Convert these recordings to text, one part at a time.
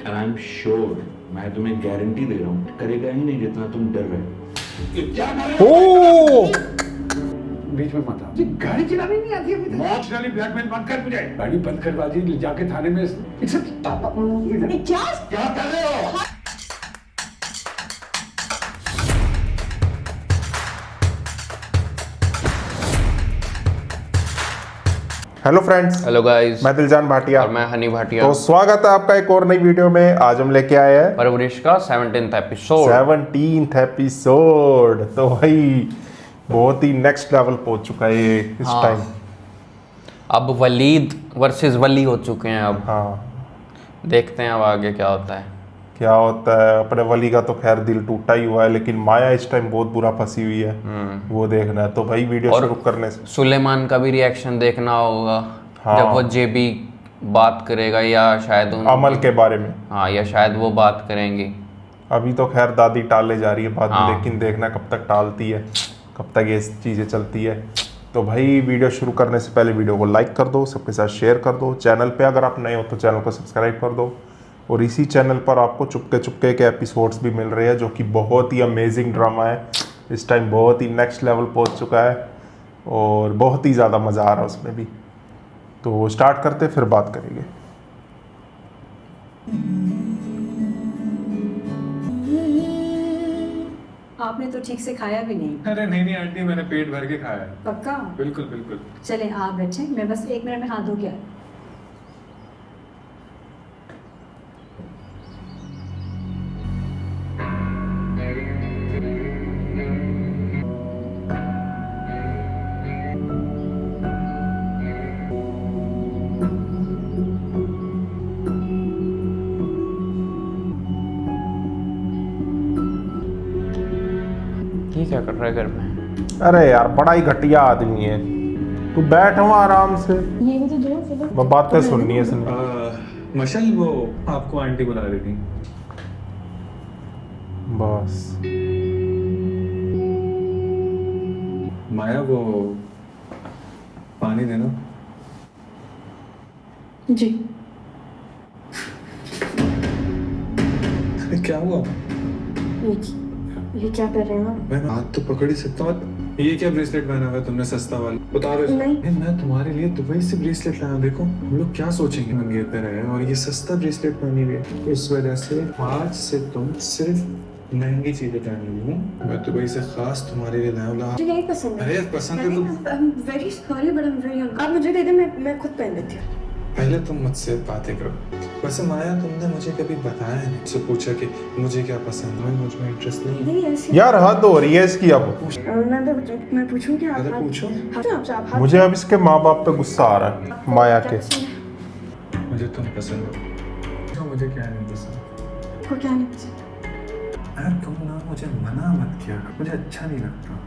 And I am sure, मैं तुम्हें guarantee दे रहा हूँ, करेगा ही नहीं जितना तुम डर रहे हो। ये क्या कर रहे हो? बीच में मत आओ। ये गाड़ी चलानी नहीं आती अभी तक। इमोशनली ब्लैकमेल मत कर मुझे। गाड़ी बंद करवा दी, ले जाके थाने में क्या क्या कर रहे हो? हेलो फ्रेंड्स, हेलो गाइस, मैं दिलजान भाटिया और मैं हनी भाटिया। तो स्वागत है आपका एक और नई वीडियो में। आज हम लेके आए हैं परवरिश का 17th एपिसोड। 17th episode. तो भाई बहुत ही नेक्स्ट लेवल पहुंच चुका है ये इस हाँ। टाइम। अब वलीद वर्सेस वली हो चुके हैं। अब हाँ, देखते हैं अब आगे क्या होता है। क्या होता है। अपने वली का तो खैर दिल टूटा ही हुआ है, लेकिन माया इस टाइम बहुत बुरा फंसी हुई है। वो देखना है। तो भाई वीडियो और शुरू करने से सुलेमान का भी रिएक्शन देखना होगा। हाँ। जब वो जेबी बात करेगा या शायद अमल के बारे में। हाँ, या शायद वो बात करेंगी। अभी तो खैर दादी टाले जा रही है बाद में, हाँ। लेकिन देखना कब तक टालती है, कब तक ये चीज़ें चलती है। तो भाई वीडियो शुरू करने से पहले वीडियो को लाइक कर दो, सबके साथ शेयर कर दो। चैनल पे अगर आप नए हो तो चैनल को सब्सक्राइब कर दो। और इसी चैनल पर आपको चुपके चुपके के एपिसोड्स भी मिल रहे हैं, जो कि बहुत ही अमेजिंग ड्रामा है। इस टाइम बहुत ही नेक्स्ट लेवल पहुंच चुका है और बहुत ही ज़्यादा मज़ा आ रहा है उसमें भी। तो स्टार्ट करते फिर बात करेंगे। आपने तो ठीक से खाया भी नहीं। अरे नहीं आंटी, मैंने पेट भर के खाया है। पक्का? बिल्कुल बिल्कुल। चले आप बैठे, मैं बस 1 मिनट में हाथ धो के आई। ये क्या कर रहा है घर में? अरे यार बड़ा ही घटिया आदमी है। तू बैठ वहाँ आराम से, ये भी तो दो फिर। वो बातें सुननी है सुन। मशल वो आपको आंटी बुला रही थी। बस माया वो पानी देना। जी अरे क्या हुआ? ये क्या कर रहे हो? मैं हाथ तो पकड़ ही सकता हूँ। ये क्या ब्रेसलेट पहना हुआ है तुमने सस्ता वाला? बता दो। नहीं। मैं तुम्हारे लिए दुबई से ब्रेसलेट लाया। देखो हम लोग क्या सोचेंगे, मंगेतर है और ये सस्ता ब्रेसलेट पहनी हुई है। इस वजह से आज से तुम सिर्फ महंगी चीजें पहनोगी। मैं दुबई से खास तुम्हारे लिए लाया हूँ। मुझे नहीं पसंद है। अरे पसंद है तो I'm very sorry but I'm very young। आप मुझे दे दे, मैं खुद पहन लेती हूँ। पहले तुम मुझसे बातें करो। वैसे माया तुमने मुझे कभी बताया नहीं, मुझसे पूछा कि मुझे क्या पसंद है, मुझ में इंटरेस्ट नहीं है। नहीं ऐसे यार हद हो रही है इसकी अब। मैं पूछूं क्या? अरे पूछो। आप मुझे अब इसके माँ बाप पे गुस्सा आ रहा है, माया के। मुझे तुम पसंद हो। तो मुझे क्या नहीं पसंद? को क्या नहीं पसंद? यार तुम ना मुझे मना मत किया करो, मुझे अच्छा नहीं लगता।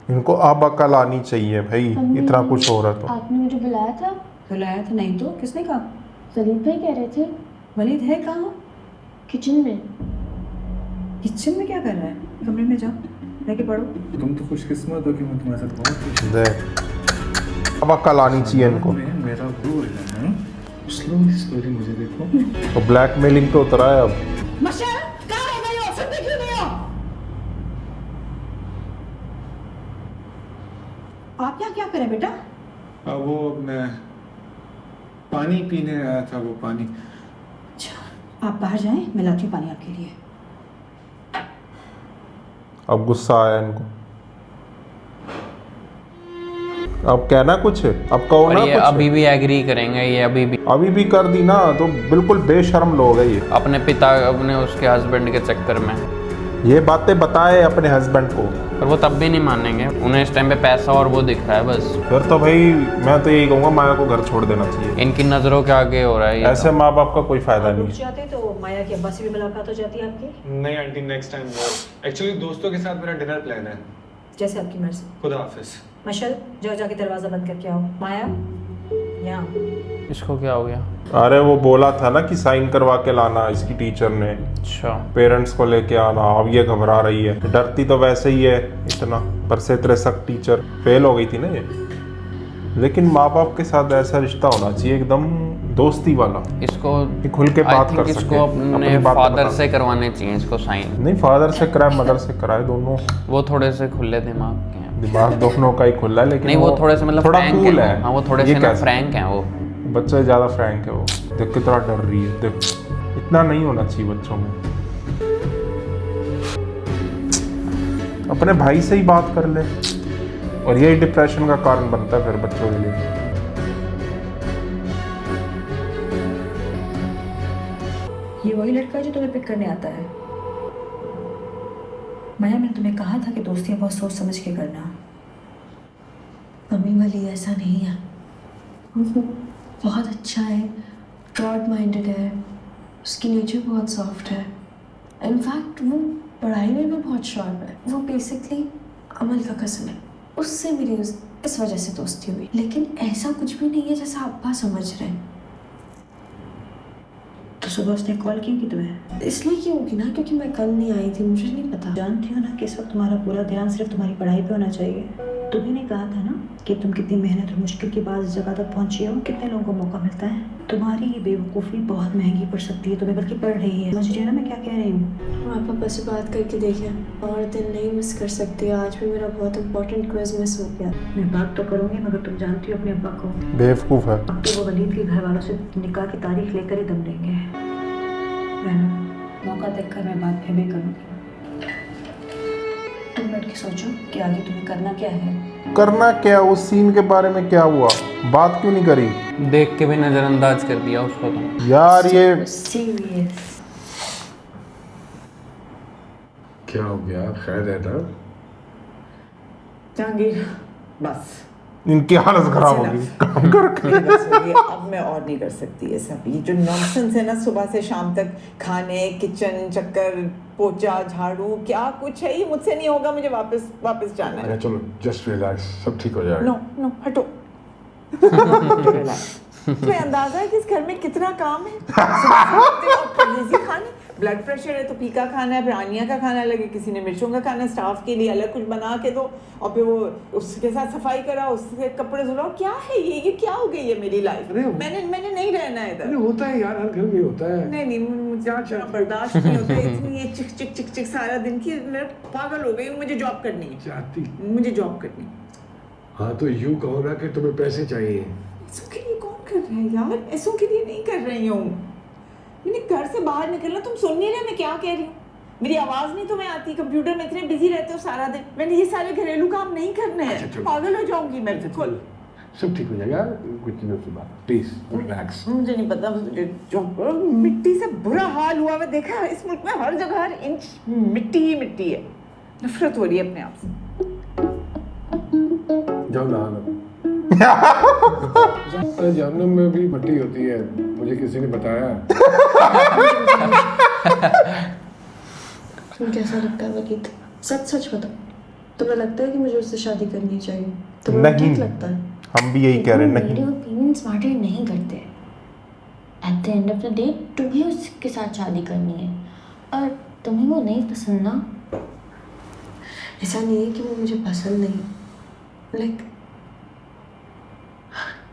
इनको अब अकल आनी चाहिए भाई, इतना कुछ हो रहा तो। आपने मुझे बुलाया था? बुलाया था? नहीं तो किसने कहा? सलीम भाई कह रहे थे। वलीद है कहाँ? किचन में। किचन में क्या कर रहा है? कमरे में जाओ, जाके पढ़ो। तुम तो खुशकिस्मत हो कि मैं तुम्हारे साथ बहुत खुश हूँ। देख अब अकल आनी चाहिए इनको। मेरा वो है स्लोली स्लोली मुझे देखो। तो ब्लैकमेलिंग पे उतरा है अब। मशल, कहाँ रह गई हो? सुनते क्यों नहीं हो? आप यहाँ क्या करें बेटा? अब वो मैं पानी पीने आया था, वो पानी। अच्छा, आप बाहर जाएं, मैं लाती हूँ पानी आपके लिए। अब गुस्सा आया इनको। अब कहना कुछ है, अब कहो और ना ये कुछ। अभी भी एग्री करेंगे, ये अभी भी कर दी ना तो बिल्कुल बेशर्म लोग है ये। अपने पिता, अपने उसके हस्बैंड के चक्कर में। ये बातें बताए अपने हस्बैंड को, पर वो तब भी नहीं मानेंगे। उन्हें इस टाइम पे पैसा और वो दिख रहा है बस। फिर तो भाई मैं तो यही कहूँगा माया को घर छोड़ देना चाहिए। इनकी नजरों के आगे हो रहा है ये ऐसे तो। माँ बाप का कोई फायदा आप नहीं रुक है। जाते तो माया की अब्बा से भी मुलाकात हो जाती आपकी। नहीं आंटी, नेक्स्ट टाइम। एक्चुअली दोस्तों के साथ मेरा डिनर प्लान है। जैसे आपकी मर्जी। खुदा हाफिज। मशल, जाओ जाके दरवाजा बंद करके आओ। माया, यहाँ। इसको क्या हो गया? अरे वो बोला था ना कि साइन करवा के लाना, इसकी टीचर ने अच्छा, पेरेंट्स को लेके आना। अब ये घबरा रही है, डरती तो वैसे ही है इतना, पर से इतने सख्त टीचर फेल हो गई थी ना ये। लेकिन माँ बाप के साथ ऐसा रिश्ता होना चाहिए एकदम दोस्ती वाला, इसको कि खुल के I बात think कर सके, इसको अपने अपनी बातें फादर बता से करवाने चाहिए इसको साइन। नहीं, फादर से कराए मदर से कराए, दोनों वो थोड़े से खुले दिमाग के हैं। दिमाग दोनों का ही खुला है, लेकिन नहीं वो थोड़े से मतलब थोड़ा फ्रैंक कूल है। है। हाँ वो थोड़े ये से कह ना सकते फ्रैंक हैं वो। हैं। बच्चे ज्यादा फ्रैंक है वो, देख कितना डर रही है, देख इतना नहीं होना चाहिए बच्चों में। अपने भाई से ही बात कर ले, और यही डिप्रेशन का कारण बनता है फिर बच्चों के लिए। ये वही लड़का है जो तुम्हें पिक करने आता है। माया, मैंने तुम्हें कहा था कि दोस्तियां बहुत सोच समझ के करना। मम्मी वाली ऐसा नहीं है, वो बहुत अच्छा है, ब्रॉड माइंडेड है, उसकी नेचर बहुत सॉफ्ट है। इनफैक्ट वो पढ़ाई में भी बहुत शार्प है। वो बेसिकली अमल का कज़न है, उससे मेरी इस वजह से दोस्ती हुई। लेकिन ऐसा कुछ भी नहीं है जैसा अब्बा समझ रहे हैं। तो सुबह उसने कॉल की कि तुम्हें? इसलिए क्यों होगी ना, क्योंकि मैं कल नहीं आई थी, मुझे नहीं पता। जानती हो ना कि इस वक्त तुम्हारा पूरा ध्यान सिर्फ तुम्हारी पढ़ाई पे होना चाहिए। तुम्ही ने कहा था ना कि तुम कितनी मेहनत और मुश्किल के बाद इस जगह तक पहुंची हो। कितने लोगों को मौका मिलता है। तुम्हारी ये बेवकूफ़ी बहुत महंगी पड़ सकती है तुम्हें, बल्कि पड़ रही है। समझ रही हो ना मैं क्या कह रही हूँ? आप पापा से बात करके देखें, और दिन नहीं मिस कर सकती। आज भी मेरा बहुत इंपॉर्टेंट क्विज मिस हो गया। मैं बात तो करूँगी, मगर तुम जानती हो अपने अब्बा को। बेवकूफ है। अब तो वो वलीद के घर वालों से निकाह की तारीख लेकर ही दम लेंगे। मौका देखकर मैं बात फिर भी करूँगी। तुम बैठ के सोचो कि आगे तुम्हें करना क्या है। करना क्या, उस सीन के बारे में क्या हुआ, बात क्यों नहीं करी? देख के भी नजरअंदाज कर दिया उसको तो। यार ये सीरियस। क्या हो गया? खैर है ना? जहांगीर बस इनकी हालत खराब होगी काम कर। ये बस हो गई, अब मैं और नहीं कर सकती ये सब। ये जो नॉनसेंस है ना, सुबह से शाम तक खाने, किचन, चक्कर, पोछा, झाड़ू, क्या कुछ है, ये मुझसे नहीं होगा। मुझे वापस जाना है। अरे चलो जस्ट रिलैक्स, सब ठीक हो जाएगा। नो नो हटो। Relax। तुम्हें अंदाजा है कि इस घर में कितना काम है। परदेसी खाने, ब्लड प्रेशर है तो फीका खाना है, फिर आनिया का खाना अलग है, किसी ने मिर्चों का खाना है, स्टाफ के लिए अलग कुछ बना के दो, और फिर वो उसके साथ सफाई कराओ, उसके कपड़े धुलाओ। क्या है ये क्या हो गई है मेरी लाइफ? मैंने नहीं रहना है इधर। होता है यार, हर घर में होता है। नहीं मुझे इतना बर्दाश्त नहीं होता है। इतनी ये चिक चिक चिक चिक सारा दिन की, मैं पागल हो गई हूँ। मुझे जॉब करनी है, चाहती। मुझे जॉब करनी है। हाँ तो यूं कहो ना कि तुम्हें पैसे चाहिए। ऐसों के लिए कौन कर रहा है यार? ऐसों के लिए नहीं कर रही हूँ। मैंने घर से बाहर निकलना, तुम सुन नहीं रहे मैं क्या कह रही हूँ? मेरी आवाज नहीं तुम्हें आती? कंप्यूटर में इतने बिजी रहते हो सारा दिन। मैंने ये सारे घरेलू काम नहीं करने हैं। पागल हो जाऊंगी मैं बिल्कुल। सब ठीक हो जाएगा, कुछ दिनों से बात। Please relax. मुझे नहीं पता, मुझे जॉब। मिट्टी से बुरा हाल हुआ है, देखा है इस मुल्क में हर जगह हर इंच मिट्टी ही मिट्टी है। नफरत हो रही है अपने आप से। जाओ नहा लो। अरे जहन्नुम में भी मट्टी होती है, मुझे किसी ने बताया। तुम्हें कैसा लगता है वकील? सच बताओ, तुम्हें लगता है कि मुझे उससे शादी करनी चाहिए? तुम्हें ठीक लगता है? हम भी यही कह रहे हैं। मेरे नहीं, ओपिनियंस मैटर नहीं करते। At the end of the day तुम्हें उसके साथ शादी करनी है, और तुम्हें वो नहीं पसंद ना। ऐसा नहीं है कि वो मुझे पसंद नहीं, लाइक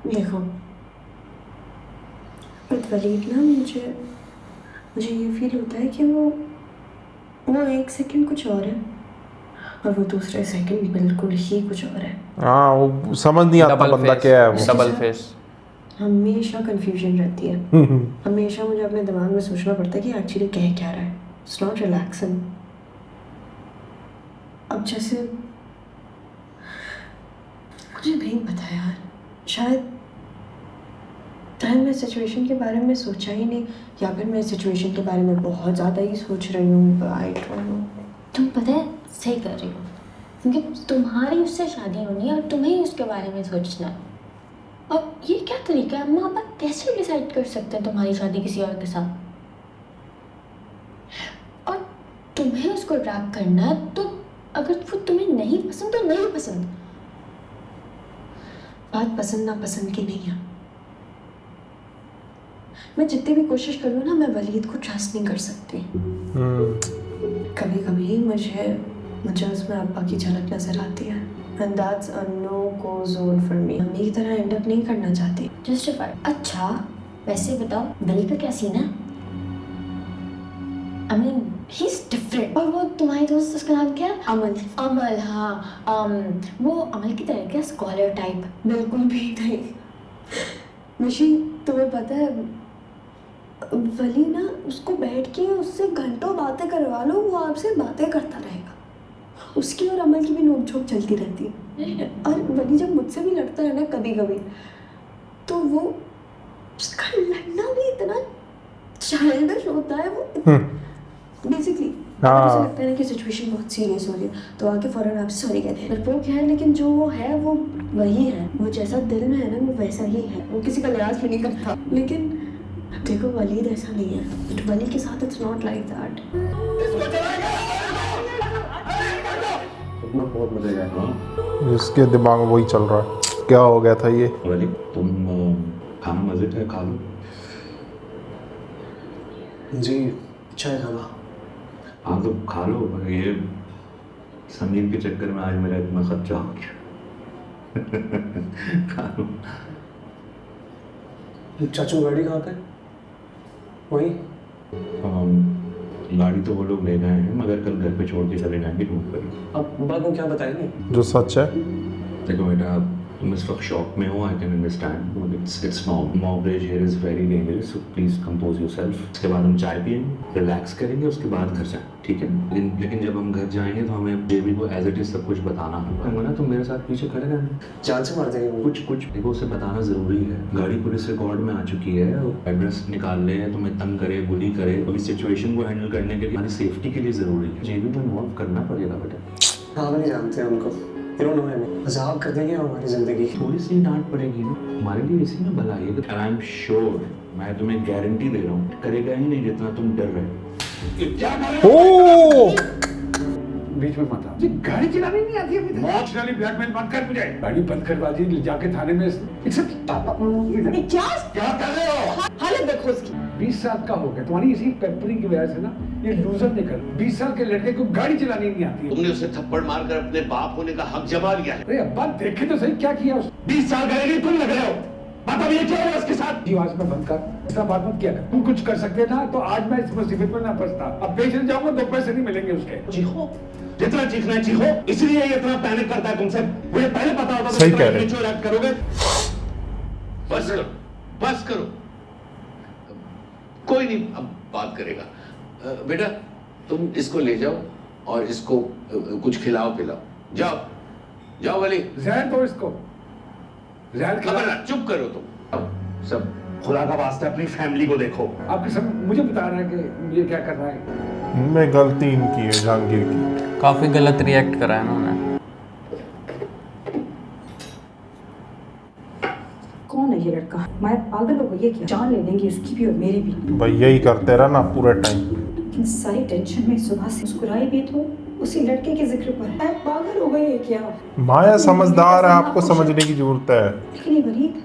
देखो वलीद ना, मुझे ये फील होता है कि वो एक सेकंड कुछ और है और वो दूसरे सेकंड बिल्कुल ही कुछ और है। हाँ वो समझ नहीं आता बंदा क्या है वो। Double face. हमेशा कंफ्यूजन रहती है। हमेशा मुझे अपने दिमाग में सोचना पड़ता है कि एक्चुअली कह क्या रहा है। It's not relaxing. अब जैसे मुझे नहीं पता यार, शायद मैं सिचुएशन के बारे में सोचा ही नहीं, या फिर मैं सिचुएशन के बारे में बहुत ज़्यादा ही सोच रही हूँ। आई डोंट नो। तुम पता है सही कर रही हो, क्योंकि तुम्हारी उससे शादी होनी है और तुम्हें ही उसके बारे में सोचना है। और ये क्या तरीका है? अम्मा पापा कैसे डिसाइड कर सकते हैं तुम्हारी शादी किसी और के साथ? और तुम्हें उसको रैप करना है, तो अगर वो तुम्हें नहीं पसंद तो नहीं पसंद। बात पसंद ना पसंद की नहीं है। मैं जितनी भी कोशिश करूँ ना, मैं वलीद को ट्रस्ट नहीं कर सकती। कभी कभी मुझे उसमें अब्बा की झलक नजर आती है। And that's a no go zone for me. Mummy की तरह एंड अप नहीं करना चाहती। जस्टिफाइड। अच्छा वैसे बताओ वली का क्या सीन है? I mean he is different. और वो तुम्हारी दोस्त उसका नाम क्या है? अमल। अमल, हाँ। वो अमल की तरह क्या स्कॉलर टाइप? बिल्कुल भी नहीं। मिशी तुम्हें पता है वली ना, उसको बैठ के उससे घंटों बातें करवा लो, वो आपसे बातें करता रहेगा। उसकी और अमल की भी नोकझोंक चलती रहती है। और वली जब मुझसे भी लड़ता है ना कभी कभी, तो वो उसका लड़ना भी इतना चाइल्डिश होता है। वो बेसिकली मुझे लगता है ना कि सिचुएशन बहुत सीरियस हो रही है तो आके फौरन आपसे सॉरी कहते हैं। डरपोक है लेकिन जो वो है वो वही है। वो जैसा दिल में है ना वो वैसा ही है। वो किसी का लिहाज भी नहीं करता। लेकिन देखो वलीद ऐसा नहीं है। वली के साथ इट्स नॉट लाइक दैट। बहुत मजा आया। इसके दिमाग में वही चल रहा है, क्या हो गया था ये। वली तुम खाना मजे का खा लो। जी चाय खाना। हाँ तो खा लो। ये संगीत के चक्कर में आज मेरा इतना खर्चा हो गया। खा लो। चाचू गाड़ी कहाँ पे? वही गाड़ी तो वो लोग ले गए हैं मगर कल घर पे छोड़ के चले जाएंगे ढूंढ कर। अब बाद में क्या बताएंगे? जो सच है। देखो बेटा तुम इस वक्त शॉक में हो, I can understand. It's mortgage here is very dangerous, so please compose yourself. उसके बाद हम चाय पिएंगे, रिलैक्स करेंगे, उसके बाद घर जाएंगे, ठीक है? लेकिन जब हम घर जाएंगे तो हमें बेबी को एज इट इज सब कुछ बताना होगा ना। तुम मेरे साथ पीछे खड़े रहना। जान से मार देंगे। कुछ देखो उसे बताना जरूरी है। गाड़ी पुलिस रिकॉर्ड में आ चुकी है, एड्रेस निकाल ले, तुम्हें तंग करे, बुली करे, तो इस सिचुएशन को हैंडल करने के लिए हमारी सेफ्टी के लिए जरूरी है। जेबी को इन्वॉल्व करना पड़ेगा बेटा। हाँ नहीं जानते हैं उनको, अजाब कर देंगे हमारी जिंदगी। थोड़ी सी डांट पड़ेगी ना, हमारे लिए इसी में भला है। आई एम श्योर, मैं तुम्हें गारंटी दे रहा हूँ करेगा ही नहीं जितना तुम डर रहे हो। क्या कर रहे हो? बीच में मत आओ। जी गाड़ी चलानी नहीं आती अभी तक। इमोशनली ब्लैकमेल मत कर मुझे। गाड़ी बंद करवा दी, ले जाके थाने में क्या कर रहे हो? हालत देखो उसकी। 20 साल का हो गया, तुम्हारी इसी पेपरिंग की वजह से ना ये लूजर निकल। 20 साल के लड़के को गाड़ी चलानी नहीं आती है। तुमने उसे थप्पड़ मारकर अपने बाप होने का हक जमा लिया है। अरे अब्बा देखे तो सही क्या किया उसने। 20 साल का लड़के तुम लग रहे हो। मतलब ये क्या है उसके साथ? जी आवाज में बंद कर, ऐसा बात मत किया कर। तुम कुछ कर सकते ना तो आज मैं इस मुसीबत में ना फंसता। अब पेश जाऊंगा 2 पैसे नहीं मिलेंगे उसके। चीखो जितना चीखना है चीखो, इसलिए ये इतना पैनिक करता है तुमसे। मुझे पहले पता होता तो सही कह रहे रिएक्ट करोगे। बस करो, बस करो, कोई नहीं अब बात करेगा। बेटा तुम इसको ले जाओ और इसको कुछ खिलाओ पिलाओ। जाओ जाओ वली। जहर दो इसको, जहर खिलाओ। खबर चुप करो तुम। सब खुदा का वास्ता अपनी फैमिली को देखो। आपके सब मुझे बता रहा है कि ये क्या कर रहा है। मैं गलती इनकी है, जहांगीर की। काफी गलत रिएक्ट करा है इन्होंने। कौन है ये लड़का? मैं पागल हो गई है क्या? जान ले लेंगे इसकी भी और मेरी भी। भाई यही करते रहा ना पूरे टाइम। लेकिन सारी टेंशन में सुबह से मुस्कुराई भी तो उसी लड़के के जिक्र पर। मैं पागल हो गई है क्या? माया समझदार है, आपको समझने की जरूरत है। लेकिन ये वलीद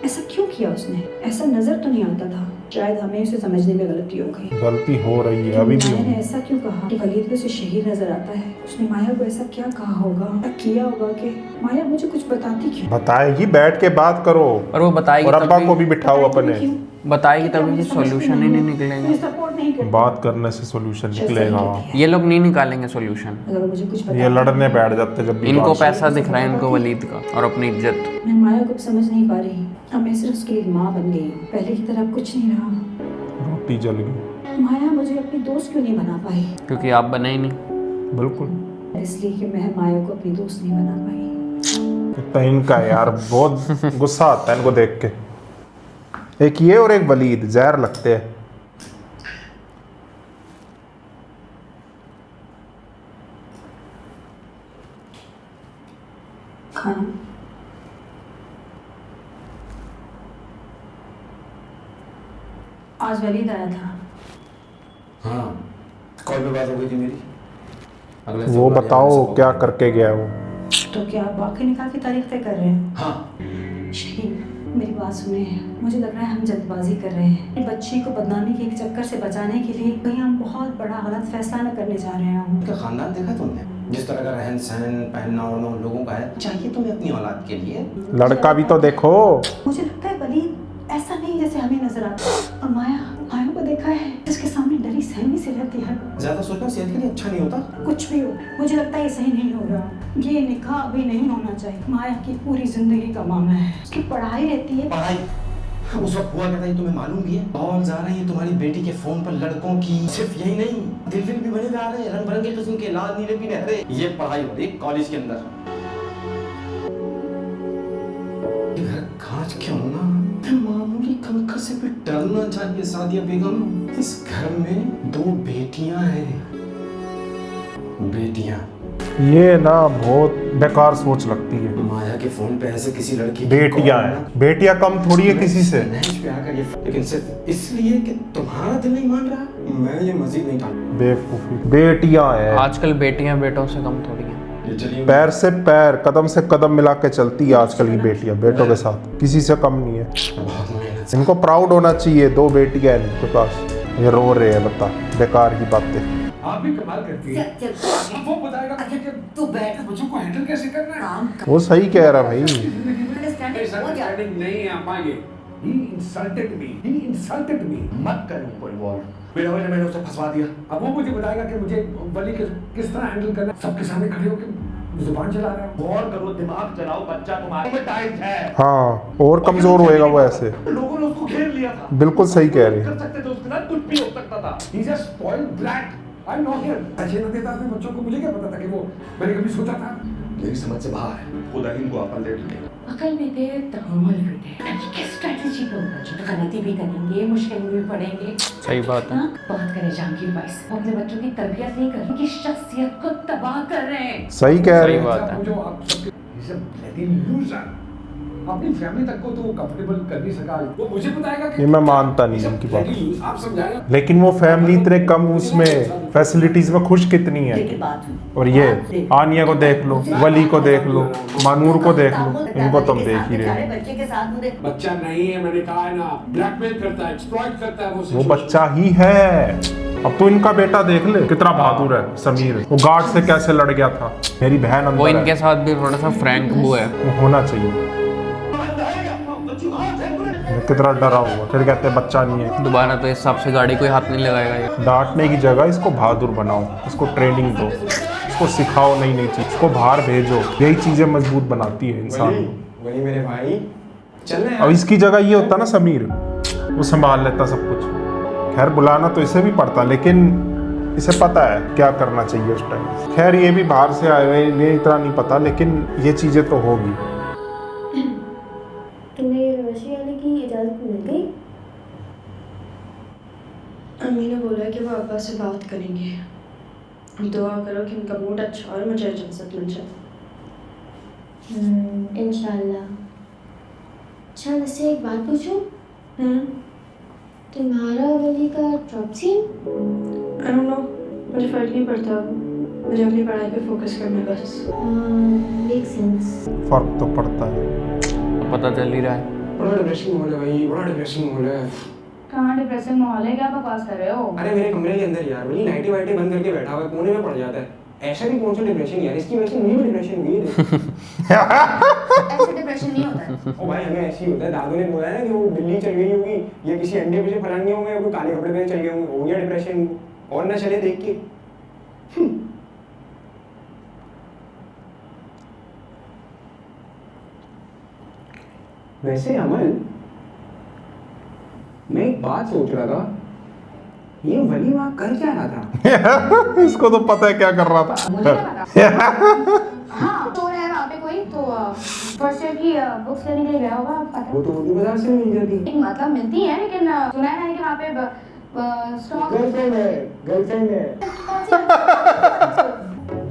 ऐसा क्यों किया उसने? ऐसा नजर तो नहीं आता था। शायद हमें उसे समझने में गलती हो गई। गलती हो रही है अभी भी। माया ने ऐसा क्यों कहा कि वलीद को उसे शहीद नजर आता है? उसने माया को ऐसा क्या कहा होगा, क्या किया होगा कि माया मुझे कुछ बताती क्यों? बताएगी, बैठ के बात करो। और वो बताएगी और अब्बा तभी- को भी बिठाओ अपने। बताएगी तभी सॉल्यूशन ही नहीं निकलेंगे। सपोर्ट नहीं करती। बात करने से सॉल्यूशन निकलेगा। ये लोग नहीं निकालेंगे सॉल्यूशन। अगर मुझे कुछ ये लड़ने बैठ जाते जब भी इनको बात- पैसा दिख रहा है इनको वलीद का और अपनी इज्जत। मैं माया को समझ नहीं पा रही। अब मैं सिर्फ उसके लिए माँ बन गई हूँ। पहले की तरह अब कुछ नहीं रहा। रोटी जल गई। माया मुझे अपनी दोस्त क्यों नहीं बना पाई? क्योंकि आप बने ही नहीं। बिल्कुल इसलिए कि मैं माया को अपनी दोस्त नहीं बना पाई। इतना इनका यार बहुत गुस्सा आता है इनको देख के। एक ये और एक वलीद जहर लगते हैं। खाना आज वलीद आया था। हाँ कॉल पे बात हो गई थी मेरी। अगले वो हफ्ते बताओ बुला क्या लिया करके गया वो। तो क्या आप वाकई निकाह की तारीख तय कर रहे हैं? हाँ शहीन मेरी बात सुने। मुझे लग रहा है हम जल्दबाजी कर रहे हैं। बच्ची को बदनामी के चक्कर से बचाने के लिए कहीं हम बहुत बड़ा गलत फैसला न करने जा रहे हैं। उनका खानदान देखा तुमने? जिस तरह का रहन सहन पहनना ओढ़ना उन लोगों का है, चाहिए तुम्हें अपनी औलाद के लिए। लड़का भी तो देखो। मुझे लगता है वलीद ऐसा नहीं जैसे हमें नजर आता है। और माया को देखा है, जिसके सामने डरी सहमी से रहती है। ज्यादा सोचना सेहत के लिए अच्छा नहीं होता। कुछ भी हो, मुझे लगता है ये सही नहीं हो रहा। ये निकाह अभी नहीं होना चाहिए। माया की पूरी जिंदगी का मामला है। उसकी पढ़ाई रहती है। पढ़ाई उस वक्त हुआ कहता है, तुम्हें मालूम भी है। और जा रही है तुम्हारी बेटी के फोन पर लड़कों की, सिर्फ यही नहीं, दिलफिल भी बने जा रहे हैं, रंग बिरंगे किस्म के लाल नीले पीले हरे। ये पढ़ाई हो रही है कॉलेज के अंदर। घर कांच क्यों ना, मामूली कंकर से भी डरना चाहिए सादिया बेगम। इस घर में 2 बेटियां हैं। बेटियां, ये ना बहुत बेकार सोच लगती है। माया के फोन पे ऐसे किसी लड़की, बेटियां हैं, बेटियां कम थोड़ी है किसी से। लेकिन सिर्फ इसलिए कि तुम्हारा दिल नहीं मान रहा, मैं ये मजीद नहीं टालूंगा। बेवकूफी, बेटियां हैं। आजकल बेटियां बेटों से कम थोड़ी हैं। पैर से पैर, कदम से कदम मिला के चलती है आजकल की बेटियां बेटों के साथ, किसी से कम नहीं है। इनको प्राउड होना चाहिए, 2 बेटियां हैं इनके पास। ये रो रहे हैं, बता बेकार की बातें। आप भी कमाल करती है। वो बताएगा मुझे कि तू बैठ बच्चों को हैंडल कैसे करना है। वो सही कह रहा भाई। अंडरस्टैंडिंग नहीं है अम्मा ये। He insulted me. मत कर उनको इन्वॉल्व। मेरे वजह मैंने उसे फंसवा दिया। अब वो मुझे बताएगा कि मुझे वली के किस तरह हैंडल करना है। सबके सामने खड़े होकर जुबान चला रहा है। गौर करो, दिमाग चलाओ, बच्चा तुम्हारे में टाइट है। हाँ, और कमजोर होएगा वो ऐसे। लोगों ने उसको घेर लिया था। बिल्कुल सही कह रहे कर सकते थे उसके साथ, कुछ भी हो सकता था। He's a spoiled brat. I know him. अच्छे न देता अपने बच्चों को, मुझे क्या पता था कि वो, मैंने कभी सोचा था। मेरी समझ से बाहर है। खुदा इनको अकल दे दे। अकल में दे तो अमल भी दे। किस स्ट्रेटजी पे ऊपर गलती भी करेंगे, मुश्किल भी पड़ेंगे। सही बात है। बहुत करे जहांगीर भाई, वो अपने बच्चों की तरबियत नहीं कर रहे, उनकी शख्सियत को तबाह कर रहे हैं। सही कह रहे हैं। बात है। जो आप सबके He's a bloody loser. अपनी फैमिली तक को तो कंफर्टेबल कर नहीं सका। वो मुझे बताएगा कि ये मैं मानता नहीं उनकी बात, आप समझाएगा। लेकिन वो फैमिली इतने कम उसमें फैसिलिटीज में खुश कितनी है। और ये आनिया को देख लो, वली को देख लो, मानूर को देख लो, इनको तुम देख ही रहे हो। बच्चा नहीं है, मैंने कहा है ना, ब्लैकमेल करता है, एक्सप्लॉइट करता है वो बच्चा ही है। अब तो इनका बेटा देख ले कितना बहादुर है, समीर। वो गार्ड से कैसे लड़ गया था। मेरी बहन अंदर वो है। इनके साथ भी थोड़ा सा फ्रैंक वो है। वो होना चाहिए। कितना डरा हुआ, फिर कहते हैं बच्चा नहीं है। दोबारा तो इस हिसाब से गाड़ी कोई हाथ नहीं लगाएगा ये। डांटने की जगह इसको बहादुर बनाओ, इसको ट्रेनिंग दो, इसको सिखाओ नई नई चीज, इसको बाहर भेजो। यही चीजें मजबूत बनाती है इंसान को। वही मेरे भाई, चलने अब इसकी जगह ये होता ना समीर, वो संभाल लेता सब कुछ। खैर बुलाना तो इसे भी पड़ता, लेकिन इसे पता है क्या करना चाहिए उस टाइम। खैर ये भी बाहर से आए हुए, इन्हें इतना नहीं पता, लेकिन ये चीजें तो होगी। तुम्हें यूनिवर्सिटी आने की इजाज़त मिल गई? अम्मी ने बोला कि वो अब्बा से बात करेंगे। दुआ करो कि उनका मूड अच्छा और मुझे इजाज़त मिल जाए। इंशाल्लाह। अच्छा वैसे एक बात पूछूं? तुम्हारा वली का drop scene? I don't know, मुझे फ़र्क नहीं पड़ता, मुझे अपनी पढ़ाई पे फोकस करना है बस। Make sense. फर्क तो पड़ता है, पता चल ही रहा है। बड़ा डिप्रेसिंग माहौल है भाई, बड़ा डिप्रेसिंग माहौल है। कहाँ डिप्रेसिंग माहौल है, क्या बकवास कर रहे हो? अरे मेरे कमरे के अंदर यार, वही नाइटी वाइटी बंद करके बैठा हुआ है, कोने में पड़ जाता है। ऐसा भी कौन सा डिप्रेशन यार, इसकी वजह से मुझे भी डिप्रेशन हुई है। ऐसे डिप्रेशन नहीं होता है। ओ भाई हमें ऐसे ही होता है। दादू ने बोला है ना कि वो बिल्ली चल गई होगी, या किसी अंडे पे से फलांगे होंगे, या कोई काले कपड़े पहन चल गए होंगे, हो गया डिप्रेशन। और ना चले देख के। वैसे अमल, मैं एक बात सोच रहा था, ये वली वहाँ कर क्या रहा था? इसको तो पता है क्या कर रहा था। मुझे क्या पता। हाँ तो है वहाँ पे कोई तो फर्स्ट ईयर की बुक्स लेने के लिए गया होगा, पता। वो तो उर्दू बाजार से मिल जाती। एक मतलब मिलती है, लेकिन सुना है मैंने कि वहाँ पे स्टॉक गर्लफ्रेंड है।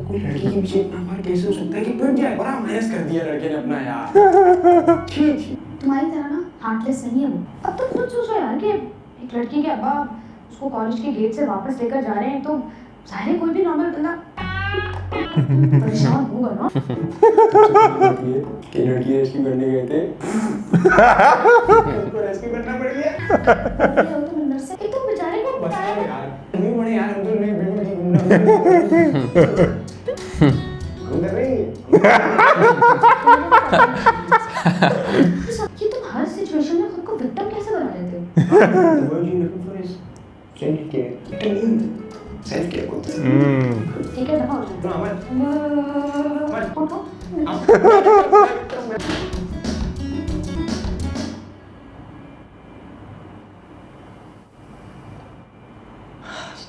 कोई लड़की के पीछे इतना बार कैसे हो सकता है कि पिट जाए? बड़ा माइनस कर दिया लड़के ने अपना यार। ठीक। तुम्हारी तरह ना हार्टलेस नहीं है वो। अब तुम खुद सोचो यार कि एक लड़की के अब्बा उसको कॉलेज के गेट से वापस लेकर जा रहे हैं, तो जाहिर है कोई भी नॉर्मल बंदा परेशान होगा ना। कि लड़की रेस्क्यू करने गए थे, उनको रेस्क्यू करना पड़ गया। तुम अंदर से कि तुम बेचारे को बस यार, नहीं बड़े यार, हम तो नहीं बिल्कुल ठीक घूमना। ये तुम हर सिचुएशन में खुद को विक्टिम कैसे बना लेते हो? ठीक है दफा हो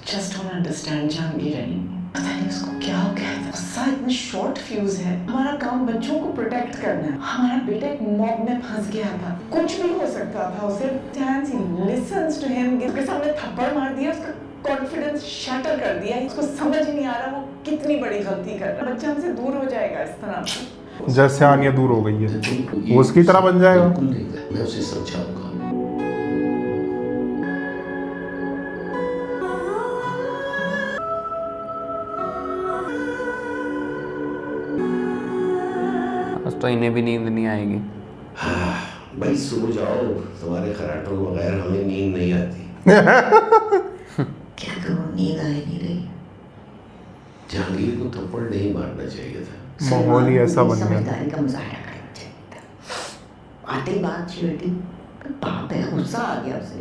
Just don't understand Jahangir Ali. पता नहीं उसको क्या हो गया था। गुस्सा इतना शॉर्ट फ्यूज है। हमारा काम बच्चों को प्रोटेक्ट करना है। हमारा बेटा एक मॉब में फंस गया था। कुछ भी हो सकता था उसे। Chance he listens to him। उसके सामने थप्पड़ मार दिया, उसका कॉन्फिडेंस शैटर कर दिया। उसको समझ ही नहीं आ रहा वो कितनी बड़ी गलती कर रहा है। बच्चा हमसे दूर हो जाएगा इस तरह। जैसे आनिया दूर हो गई है, वो उसकी तरह बन जाएगा। मैं उसे समझाऊंगा। आज तो इन्हें भी नींद नहीं आएगी। भाई सो जाओ, तुम्हारे खराटों के बगैर हमें नींद नहीं आती। क्या करूं, नींद आ ही नहीं रही। जहांगीर को थप्पड़ नहीं मारना चाहिए था। माहौल ही ऐसा बन गया। समझदारी का मुजाहरा करना चाहिए था। आते ही बात छेड़ी, बाप है, गुस्सा आ गया उसे।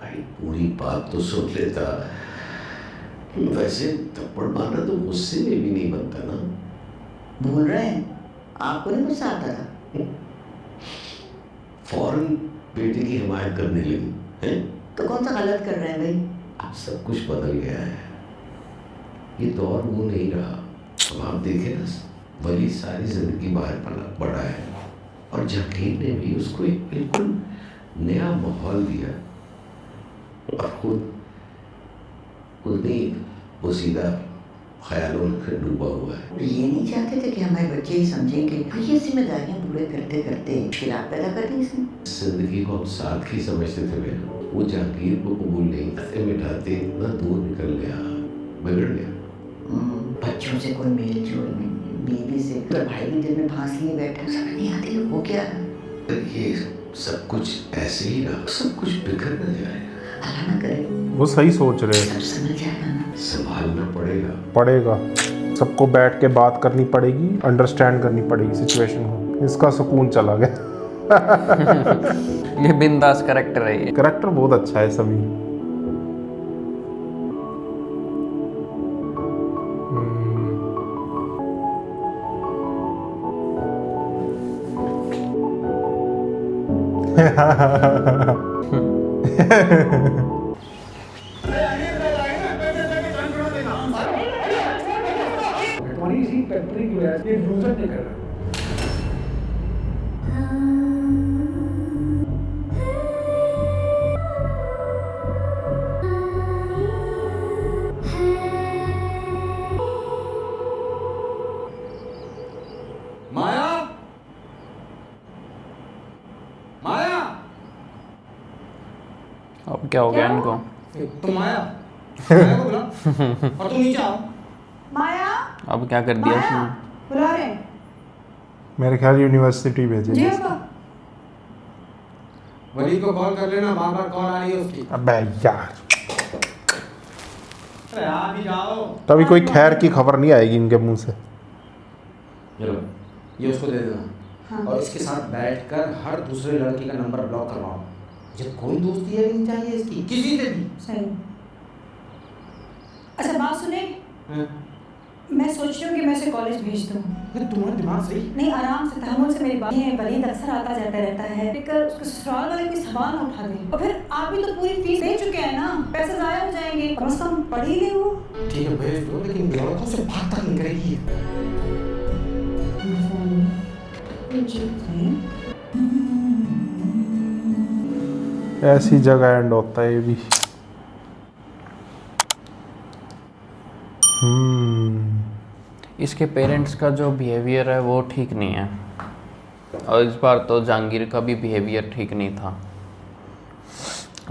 भाई पूरी बात तो सुन लेता। वैसे थप्पड़ मारना तो गुस्से में भी नहीं बनता ना। भूल रहे हैं, आपको नहीं गुस्सा आता था? फौरन बेटे की हिमायत करने लगी हैं? तो कौन सा गलत कर रहे हैं भाई? अब सब कुछ बदल गया है। ये दौर वो नहीं रहा। अब आप देखें ना, वली सारी जिंदगी बाहर पड़ा है और जहांगीर ने भी उसको एक बिल्कुल नया माहौल दिया और खुद नहीं वो सीधा ख्यालों में डूबा हुआ है। ये नहीं चाहते थे कि हमारे बच्चे ही समझें कि ये जिम्मेदारियां पूरे करते करते मुश्किलात पैदा कर दी इसने। जिंदगी को हम साथ ही समझते थे मेरा। वो जहांगीर को कबूल नहीं मिटाते, इतना दूर निकल गया, बिगड़ गया। बच्चों से कोई मेल जोल नहीं, बीवी से तो भाई भी दिल में फांस लिए बैठे, समझ नहीं आती वो क्या है। ये सब कुछ ऐसे ही रहा, सब कुछ बिखर न जाए। अल्लाह ना करे। वो सही सोच रहे हैं। सब समझ जाएगा ना। संभालना पड़ेगा। सबको बैठ के बात करनी पड़ेगी, अंडरस्टैंड करनी पड़ेगी सिचुएशन को। इसका सुकून चला गया। ये बिंदास कैरेक्टर है। ये कैरेक्टर बहुत अच्छा है सभी। तुम्हारी इसी टेम्परी की वजह से ये लूजर नहीं कर रहा। माया, माया, अब क्या हो गया इनको? तुम माया को बुला और तुम नीचे आओ। माया, अब क्या कर दिया उसने? बुला रहे हैं। मेरे ख्याल यूनिवर्सिटी भेजेंगे। वली को कॉल कर लेना, बार बार कॉल आ रही है उसकी। अबे यार, अरे आ भी जाओ। तभी कोई खैर की खबर नहीं आएगी इनके मुंह से। चलो ये उसको दे देना। और इसके साथ बैठकर हर दूसरे लड़की का नंबर ब्लॉक करवाओ। मुझे कोई दोस्ती है नहीं चाहिए इसकी, किसी से भी। सही। अच्छा बात सुने, मैं सोच रही हूँ कि मैं इसे कॉलेज भेज दूँ। तुम्हारा दिमाग सही नहीं, आराम से तहम्मुल से मेरी बात है। वलीद अक्सर आता जाता रहता है, लेकर उसके ससुराल वाले कोई सवाल ना उठा दें। और फिर आप भी तो पूरी फीस दे चुके हैं ना, पैसे ज़ाया हो जाएंगे। कम से कम पढ़ ही ले वो। ठीक है भेज दो, लेकिन लड़कों से बात तक नहीं करेगी। ऐसी जगह एंड होता है ये भी। इसके पेरेंट्स का जो बिहेवियर है वो ठीक नहीं है, और इस बार तो जहांगीर का भी बिहेवियर ठीक नहीं था।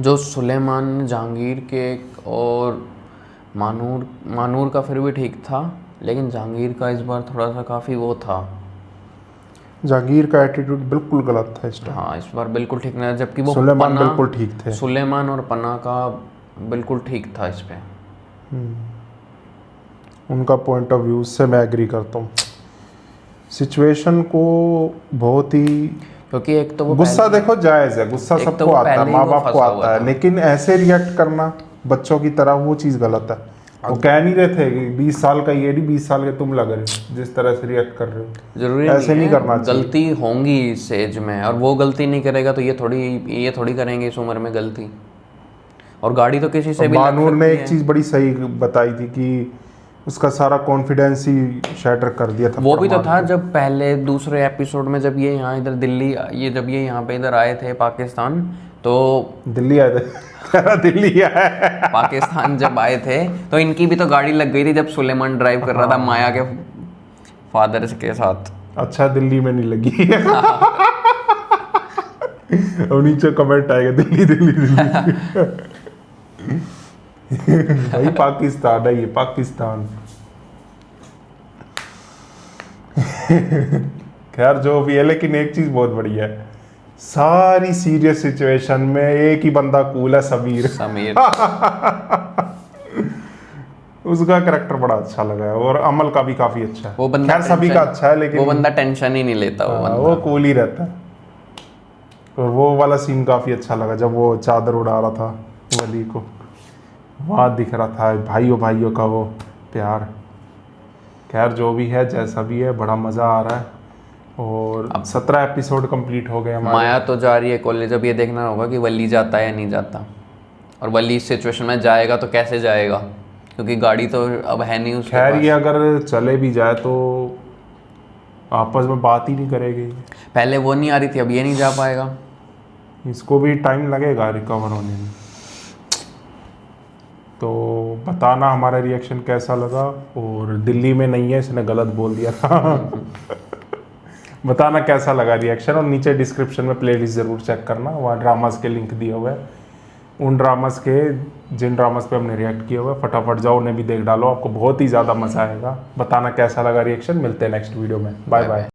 जो सुलेमान जहांगीर के और मानूर का फिर भी ठीक था, लेकिन जहांगीर का इस बार थोड़ा सा काफ़ी वो था। जहांगीर का एटीट्यूड बिल्कुल गलत था इस टाइम। हाँ, इस बार बिल्कुल ठीक नहीं, जबकि वो सुलेमान बिल्कुल ठीक थे। सुलेमान और पन्ना का बिल्कुल ठीक था इस पे। उनका पॉइंट ऑफ व्यू से मैं एग्री करता हूँ। सिचुएशन को बहुत ही, क्योंकि एक तो वो गुस्सा देखो जायज़ है, गुस्सा एक तो सबको वो आता है, पहले ही माँ वो बाप को फंसा हुआ आता है, था। लेकिन ऐसे रिएक्ट करना बच्चों की तरह वो चीज़ गलत है। वो कह नहीं रहे थे कि 20 साल का ये नहीं 20 साल के तुम लग रहे हो जिस तरह से रिएक्ट कर रहे हो। जरूरी ऐसे नहीं है, करना चाहिए। गलती होंगी इस एज में, और वो गलती नहीं करेगा तो ये थोड़ी करेंगे इस उम्र में गलती। और गाड़ी तो किसी से भी लग बानूर ने सकती एक है। चीज़ बड़ी सही बताई थी कि उसका सारा कॉन्फिडेंस ही शैटर कर दिया था। वो भी तो परमार था को। जब पहले दूसरे एपिसोड में जब ये यहाँ इधर दिल्ली, जब ये यहाँ पे इधर आए थे पाकिस्तान, तो दिल्ली आए थे दिल्ली आए पाकिस्तान जब आए थे तो इनकी भी तो गाड़ी लग गई थी जब सुलेमान ड्राइव कर रहा था माया के फादर के साथ। अच्छा दिल्ली में नहीं लगी और नीचे कमेंट आएगा दिल्ली दिल्ली दिल्ली भाई पाकिस्तान है ये, पाकिस्तान। खैर जो भी है, लेकिन एक चीज बहुत बढ़िया है, सारी सीरियस सिचुएशन में एक ही बंदा कूल है, समीर। उसका करैक्टर बड़ा अच्छा लगा है, और अमल का भी काफी अच्छा है। वो बंदा खैर सभी का अच्छा है, लेकिन वो बंदा टेंशन ही नहीं लेता। वो कूल ही रहता है। और वो वाला सीन काफी अच्छा लगा जब वो चादर उड़ा रहा था वली को, वहाँ दिख रहा था भाइयों का वो प्यार। खैर जो भी है जैसा भी है, बड़ा मज़ा आ रहा है। और अब 17 एपिसोड कंप्लीट हो गए हमारे। माया तो जा रही है कॉलेज, अब ये देखना होगा कि वली जाता है या नहीं जाता, और वली इस सिचुएशन में जाएगा तो कैसे जाएगा, क्योंकि गाड़ी तो अब है नहीं उसके खैर पास। ये अगर चले भी जाए तो आपस में बात ही नहीं करेगी। पहले वो नहीं आ रही थी, अब ये नहीं जा पाएगा। इसको भी टाइम लगेगा रिकवर होने में। तो बताना हमारा रिएक्शन कैसा लगा, और दिल्ली में नहीं है, इसने गलत बोल दिया था बताना कैसा लगा रिएक्शन, और नीचे डिस्क्रिप्शन में प्लेलिस्ट ज़रूर चेक करना, वहाँ ड्रामास के लिंक दिए हुए हैं। उन ड्रामास के जिन ड्रामास पे हमने रिएक्ट किया हुआ है फटाफट जाओ, उन्हें भी देख डालो, आपको बहुत ही ज़्यादा मज़ा आएगा। बताना कैसा लगा रिएक्शन। मिलते हैं नेक्स्ट वीडियो में। Bye bye.